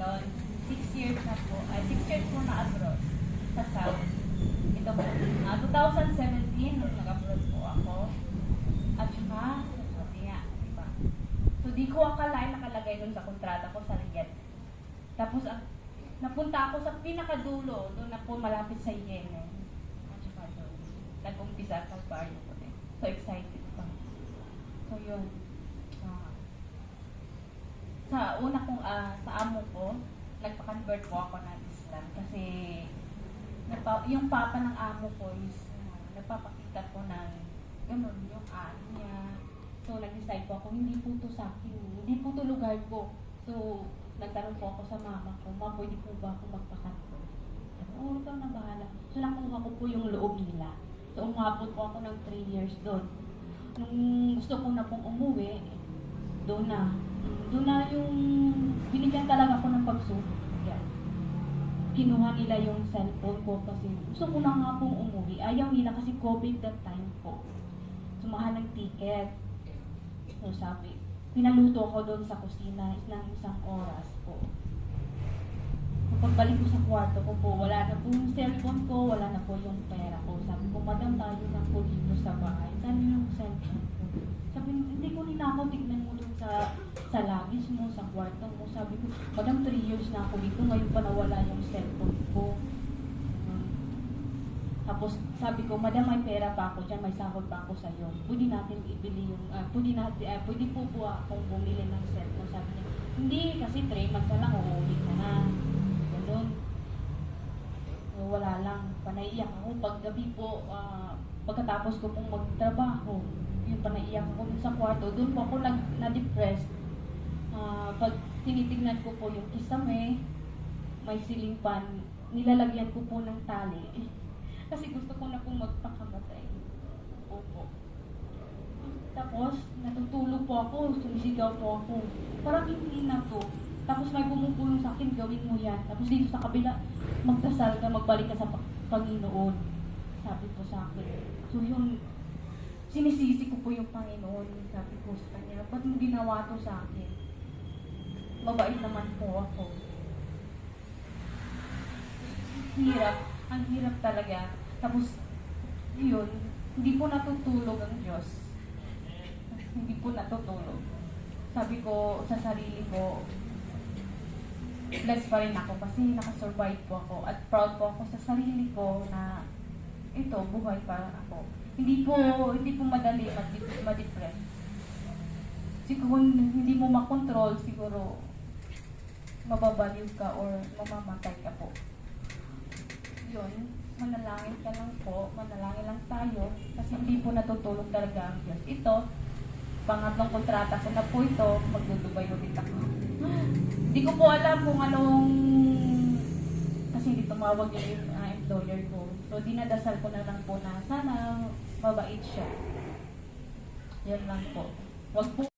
doon. 6 years na po. 6 years po na abroad. Sa South. Ito po. 2017, nung nag-abroad po ako. At saka, sabi nga, diba? So, di ko akalain nakalagay nun sa kontrata ko sa Riyadh. Tapos, napunta ako sa pinakadulo, doon na po malapit sa Yemen. At saka doon, nag-umpisa sa baryo ko din. So, excited pa. So, yun. Sa una kong, sa amo ko, nagpa-convert po ako ng Islam. Kasi, yung papa ng amo ko is, nagpapakita ko ng, yung ano niya. So, nag-decide po ako, hindi po to sa akin. Hindi po to lugar ko. So, nagtanong po ako sa mama ko, ma, pwede po ba ako magpa-convert? Oo, ikaw na bahala. So, nakuha ko po yung loob nila. So, umabot po ako ng 3 years doon. Nung gusto ko na pong umuwi, doon na yung binigyan talaga ako ng pagsusunod. Kinuha nila yung cellphone ko kasi gusto ko na nga pong umuwi. Ayaw nila kasi COVID that time po. Sumahal ng ticket. So sabi, pinaluto ko doon sa kusina ng 1 oras po. Pagbalik ko sa kwarto ko po, wala na po yung cellphone ko, wala na po yung pera ko. Sabi ko, madam, tayo na po dito sa bahay. Saan yung cellphone ko? Sabi, hindi ko ninakaw, tignan mo doon sa labis mo, sa kwarto mo. Sabi ko, madam, 3 years na ako dito, ngayon pa nawala yung cellphone ko. Tapos sabi ko, madam, may pera pa ako dyan, may sahod pa ako sa'yo. Pwede natin ibili yung, pwede po akong bumili ng cellphone. Sabi niya, hindi, kasi 3 months na lang, uuwi ka na. Ganun. So, wala lang. Panaiyak ako. Paggabi po, pagkatapos ko pong magtrabaho, yung panaiyak ako sa kwarto, doon po ako na-depressed. Pag tinitignan ko po yung kisame, may ceiling fan, nilalagyan ko po ng tali. Kasi gusto ko na pong magpakamatay. Opo. Tapos, natutulog po ako, sumisigaw po ako. Parang hindi na to. Tapos may bumubulong sa akin, gawin mo yan. Tapos dito sa kabila, magdasal ka, magbalik ka sa Panginoon. Sabi po sa akin. So yun, sinisisi ko po yung Panginoon. Sabi ko sa kanya, ba't mo ginawa to sa akin? Mabait naman po ako. Hirap. Ang hirap talaga. Tapos, yun, hindi po natutulog ang Diyos. Hindi po natutulog. Sabi ko sa sarili ko, blessed pa rin ako kasi nakasurvive po ako at proud po ako sa sarili ko na ito, buhay pa ako. Hindi po madali ma-depress. Siguro hindi mo makontrol, siguro mababaliw ka or mamamatay ka po. Yun, manalangin ka lang po, manalangin lang tayo kasi hindi po natutulog talaga ang Diyos. Ito, pangatlong kontrata ko na po ito, magdudubay ulit ako. Hindi ko po alam kung anong, kasi hindi tumawag yung employer ko. So, dinadasal ko na lang po na sana mabait siya. Yan lang po. Wag po